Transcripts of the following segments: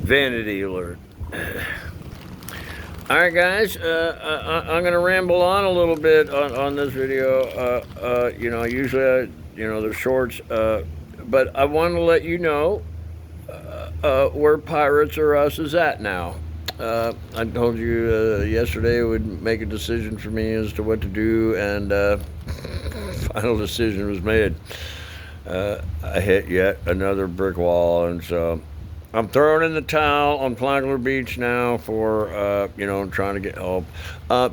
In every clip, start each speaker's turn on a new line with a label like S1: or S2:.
S1: Vanity alert. All right, guys. I'm gonna ramble on a little bit on this video. Usually, the shorts. But I want to let you know where Pirates or Us is at now. I told you yesterday it would make a decision for me as to what to do, and final decision was made. I hit yet another brick wall, and so I'm throwing in the towel on Flagler Beach now for trying to get help.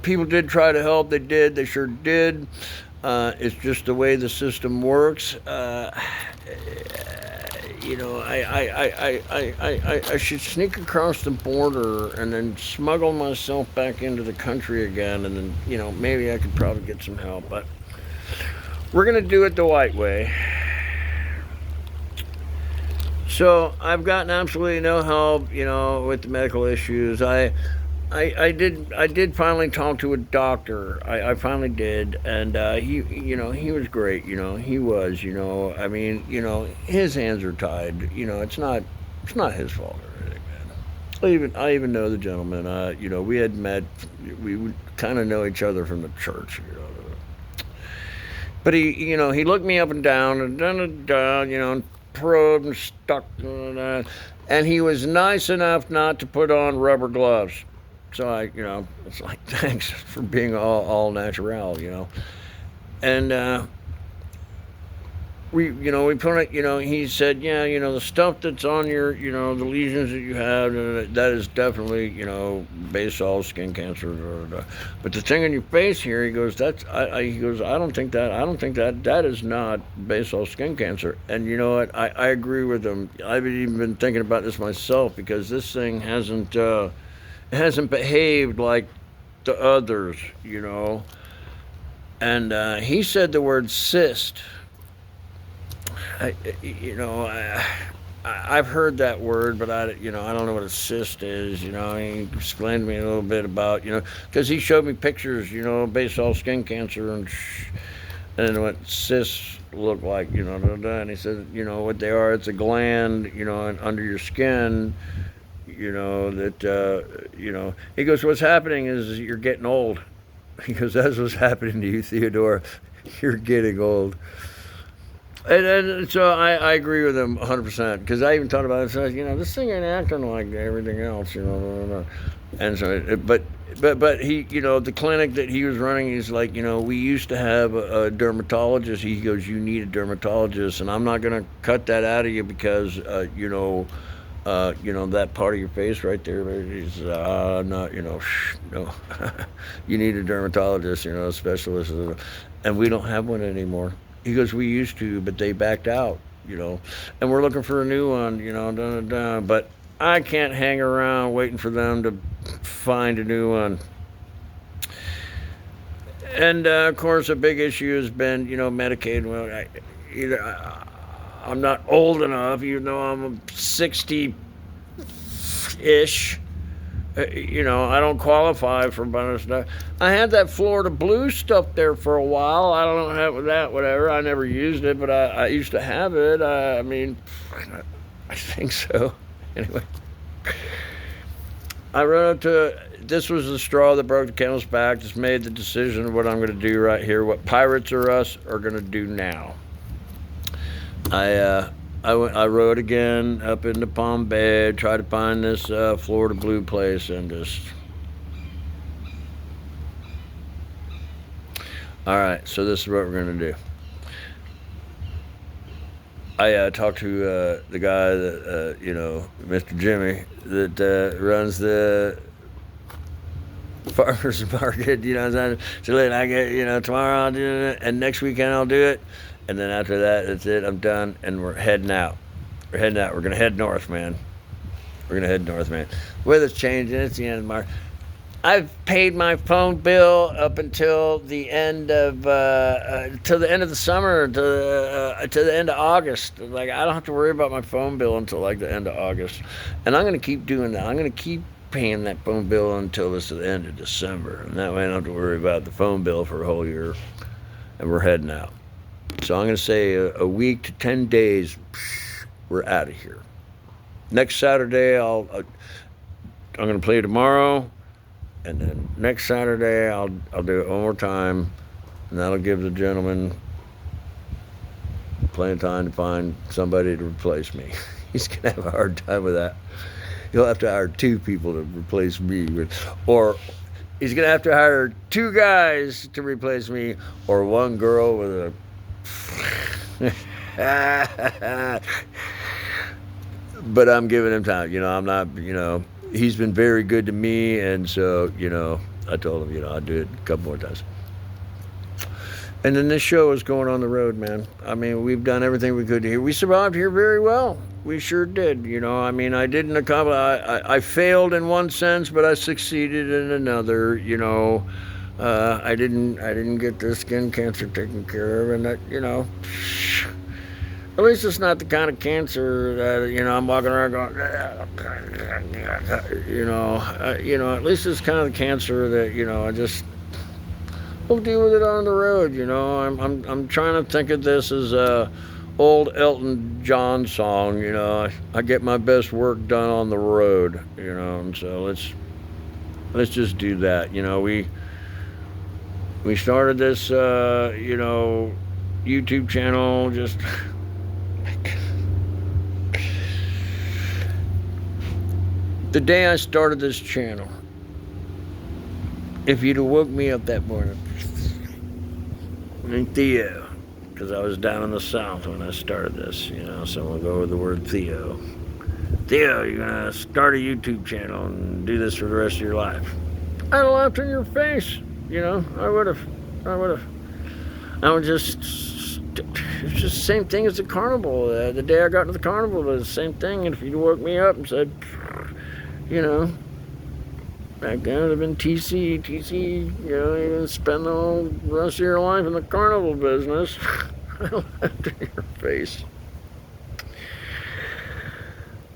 S1: People did try to help. They did. They sure did. It's just the way the system works. I should sneak across the border and then smuggle myself back into the country again, and then maybe I could probably get some help. But we're gonna do it the white way. So I've gotten absolutely no help, with the medical issues. I did finally talk to a doctor. I finally did, and he was great. He was. I mean, his hands are tied. It's not his fault or anything, man. I even know the gentleman. We had met. We would kind of know each other from the church. But he looked me up and down and probed and stuck, and he was nice enough not to put on rubber gloves. So it's like, thanks for being all natural, and we put it, he said, yeah, the stuff that's on your, the lesions that you have, that is definitely, basal skin cancer. But the thing on your face here, he goes, he goes, I don't think that is not basal skin cancer. And you know what? I agree with him. I've even been thinking about this myself, because this thing hasn't behaved like the others, And he said the word cyst. I've heard that word, but I don't know what a cyst is. He explained to me a little bit about, because he showed me pictures, basal skin cancer and what cysts look like, and he said, what they are, it's a gland, under your skin, he goes, what's happening is you're getting old. He goes, that's what's happening to you, Theodore. You're getting old. And so I agree with him 100%, because I even thought about it. So, this thing ain't acting like everything else, And so, but he, the clinic that he was running, he's like, we used to have a dermatologist. He goes, you need a dermatologist, and I'm not gonna cut that out of you because, that part of your face right there is not, no. You need a dermatologist, a specialist, and we don't have one anymore. He goes, we used to, but they backed out, and we're looking for a new one, but I can't hang around waiting for them to find a new one. And of course, a big issue has been, Medicaid. Well, I'm not old enough, even though I'm 60-ish. I don't qualify for a bunch of stuff. I had that Florida Blue stuff there for a while. I don't have that, whatever. I never used it, but I used to have it. I think so. Anyway, I wrote up to, this was the straw that broke the camel's back. Just made the decision of what I'm going to do right here, what Pirates or Us are going to do now. I rode again up into Palm Bay, tried to find this Florida Blue place, and just... All right, so this is what we're going to do. I talked to the guy that, Mr. Jimmy, that runs the farmer's market, So look, I get, tomorrow I'll do it, and next weekend I'll do it. And then after that, that's it. I'm done, and we're heading out. We're going to head north, man. Weather's changing. It's the end of March. I've paid my phone bill up until the end of the summer, to the end of August. Like, I don't have to worry about my phone bill until like the end of August, and I'm going to keep doing that. I'm going to keep paying that phone bill until it's the end of December, and that way I don't have to worry about the phone bill for a whole year. And we're heading out. So I'm going to say a week to 10 days, we're out of here. next Saturday, I'm going to play tomorrow, and then next Saturday I'll do it one more time, and that'll give the gentleman plenty of time to find somebody to replace me. He's going to have a hard time with that. He'll have to hire 2 people to replace me, or he's going to have to hire 2 guys to replace me, or 1 girl with a... But I'm giving him time. I'm not, he's been very good to me, and so, I told him, I'd do it a couple more times. And then this show is going on the road, man. I mean, we've done everything we could here. We survived here very well. We sure did. I mean, I didn't accomplish. I failed in one sense, but I succeeded in another. I didn't get the skin cancer taken care of, and that, at least it's not the kind of cancer that, I'm walking around going, at least it's kind of the cancer that, I just, we'll deal with it on the road. I'm trying to think of this as a old Elton John song. I get my best work done on the road. And so let's just do that. We started this YouTube channel just the day I started this channel. If you'd have woke me up that morning, and Theo, because I was down in the South when I started this, so we'll go with the word Theo. Theo, you're gonna start a YouTube channel and do this for the rest of your life. I'd have laughed in your face, I would have. I would just, it's just the same thing as the carnival. The day I got into the carnival, it was the same thing. And if you'd woke me up and said, back then it would have been TC, you're gonna spend the whole rest of your life in the carnival business. I laughed in your face.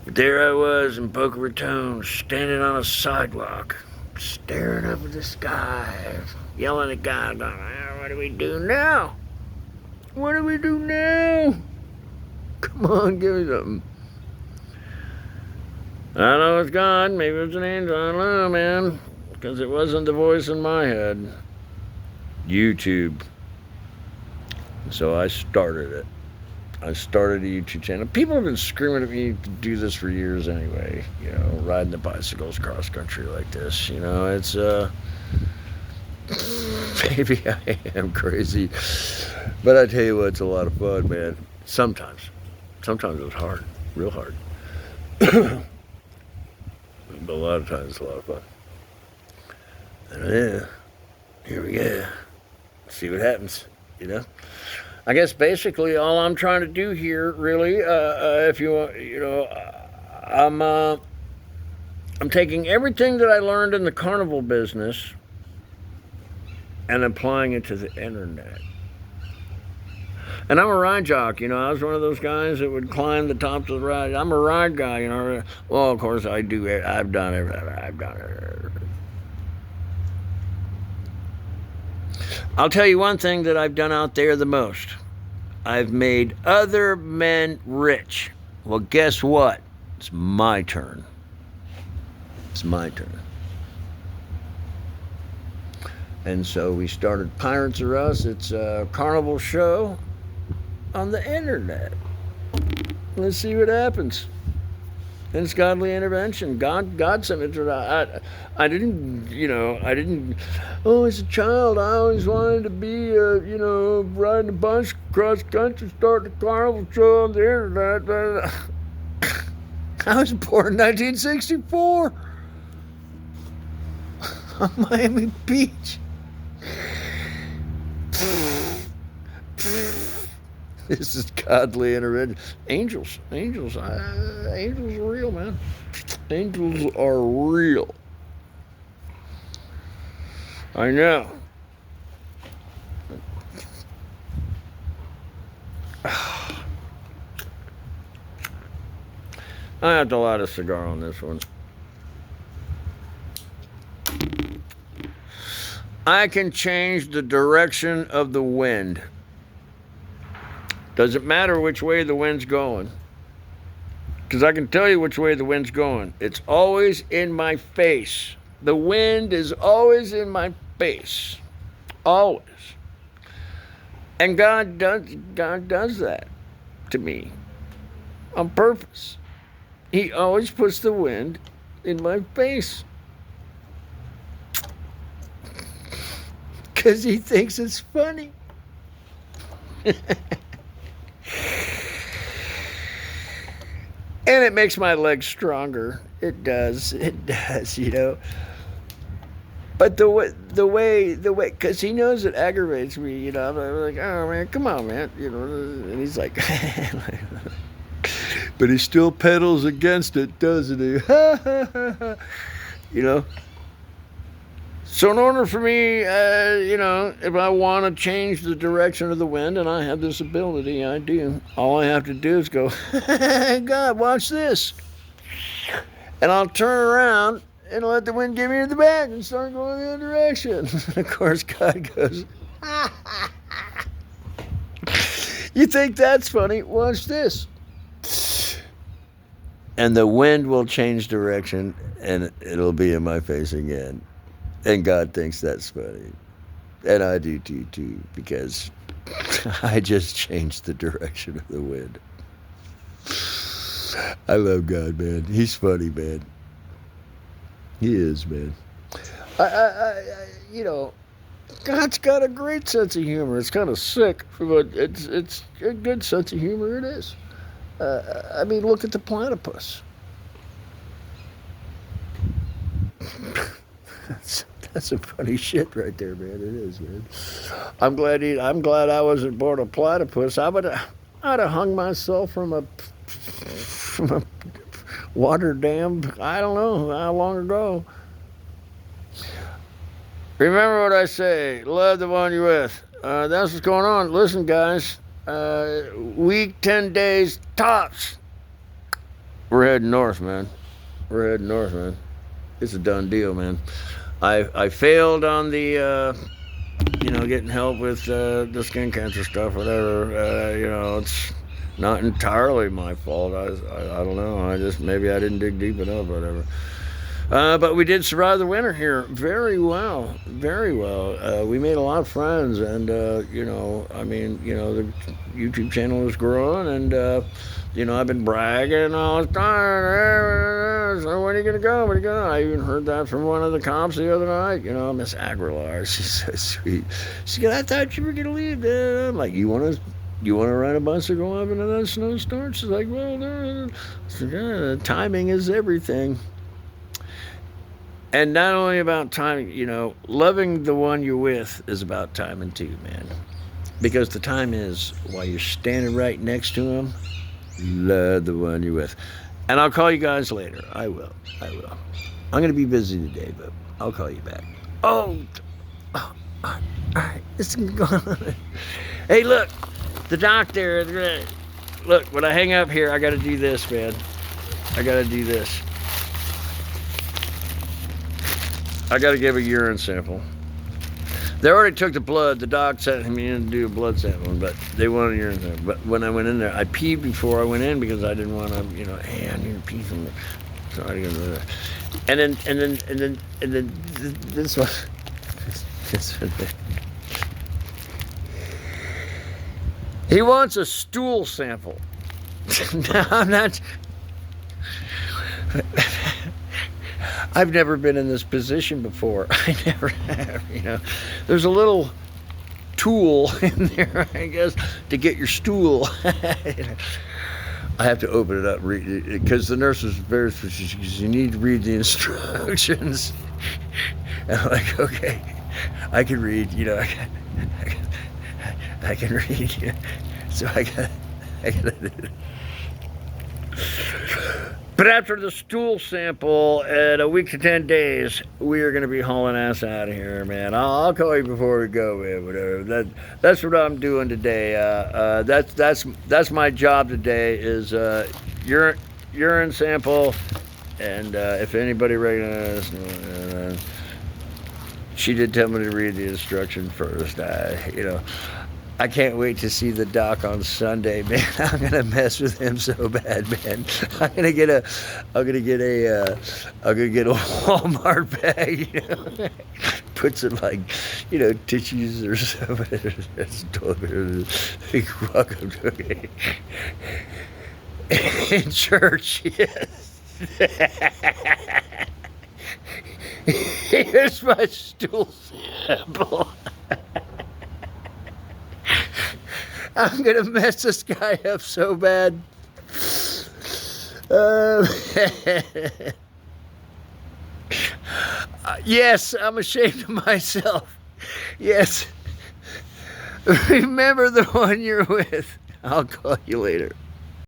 S1: But there I was in Boca Raton, standing on a sidewalk, staring up at the sky, yelling at God, going, what do we do now? What do we do now? Come on, give me something. I don't know it's God, maybe it's an angel, I don't know, man, because it wasn't the voice in my head. YouTube. So I started it. I started a YouTube channel. People have been screaming at me to do this for years anyway, riding the bicycles cross country like this, it's, maybe I am crazy, but I tell you what, it's a lot of fun, man. Sometimes it's hard, real hard. But a lot of times it's a lot of fun. And yeah, here we go. See what happens, I guess basically all I'm trying to do here, really, if you want, I'm taking everything that I learned in the carnival business and applying it to the internet. And I'm a ride jock, I was one of those guys that would climb the tops of the ride. I'm a ride guy, Well, of course I do. I've done it. I'll tell you one thing that I've done out there the most. I've made other men rich. Well, guess what? It's my turn. It's my turn. And so we started Pirates R Us. It's a carnival show on the internet. Let's see what happens. And it's godly intervention. God sent it to I didn't, as a child, I always wanted to be, riding a bunch cross country, start the carnival show on the internet. I was born in 1964 on Miami Beach. This is godly intervention. Angels are real, man. Angels are real. I know. I have to light a cigar on this one. I can change the direction of the wind. Doesn't matter which way the wind's going. Because I can tell you which way the wind's going. It's always in my face. The wind is always in my face. Always. And God does that to me on purpose. He always puts the wind in my face. Because he thinks it's funny. And it makes my legs stronger. It does, you know. But the way, because he knows it aggravates me, you know. I'm like, oh man, come on, man, you know. And he's like, but he still pedals against it, doesn't he? You know. So in order for me, you know, if I want to change the direction of the wind, and I have this ability, I do. All I have to do is go, God, watch this. And I'll turn around and let the wind get me to the back and start going the other direction. Of course, God goes, you think that's funny? Watch this. And the wind will change direction, and it'll be in my face again. And God thinks that's funny. And I do too, because I just changed the direction of the wind. I love God, man. He's funny, man. He is, man. You know, God's got a great sense of humor. It's kind of sick, but it's a good sense of humor. It is. I mean, look at the platypus. That's some funny shit right there, man. It is, man. I'm glad I wasn't born a platypus. I'd have hung myself from a water dam. I don't know how long ago. Remember what I say. Love the one you're with. That's what's going on. Listen, guys. Week 10 days tops. We're heading north, man. It's a done deal, man. I failed on the, you know, getting help with the skin cancer stuff, whatever. You know, it's not entirely my fault. I don't know. Maybe I didn't dig deep enough, whatever. But we did survive the winter here very well, very well. We made a lot of friends, and you know, I mean, you know, the YouTube channel is growing, and you know, I've been bragging all the time. So when are you gonna go? When are you gonna? I even heard that from one of the cops the other night. You know, Miss Aguilar. She's so sweet. She goes, I thought you were gonna leave. I'm like, you wanna ride a bus or go up into that snowstorm? She's like, well, no. So, yeah, timing is everything. And not only about timing, you know, loving the one you're with is about timing too, man. Because the time is while you're standing right next to him, love the one you're with. And I'll call you guys later. I will. I'm going to be busy today, but I'll call you back. Oh, all right. This is going on. Hey, look, the doc there. Look, when I hang up here, I got to do this, man. I got to do this. I got to give a urine sample. They already took the blood. The doc sent me in to do a blood sample, but they wanted a urine sample. But when I went in there, I peed before I went in because I didn't want to, you know, hey, I need to pee from it. So I didn't go there. And then this one, this one. He wants a stool sample. No, I'm not. I've never been in this position before. I never have, you know. There's a little tool in there, I guess, to get your stool. I have to open it up, read it, because the nurse was very specific. You need to read the instructions. And I'm like, okay, I can read, you know, I can read, you know, so I got But after the stool sample at a week to 10 days, we are going to be hauling ass out of here, man. I'll call you before we go, man. Whatever. That's what I'm doing today. That's my job today is urine sample, and if anybody recognizes, she did tell me to read the instruction first. You know, I can't wait to see the doc on Sunday, man. I'm gonna mess with him so bad, man. I'm gonna get a Walmart bag, you know. Put some, like, you know, tissues or something. That's welcome to me. In church, yes. Here's my stool sample. I'm gonna mess this guy up so bad. Yes, I'm ashamed of myself. Yes. Remember the one you're with. I'll call you later.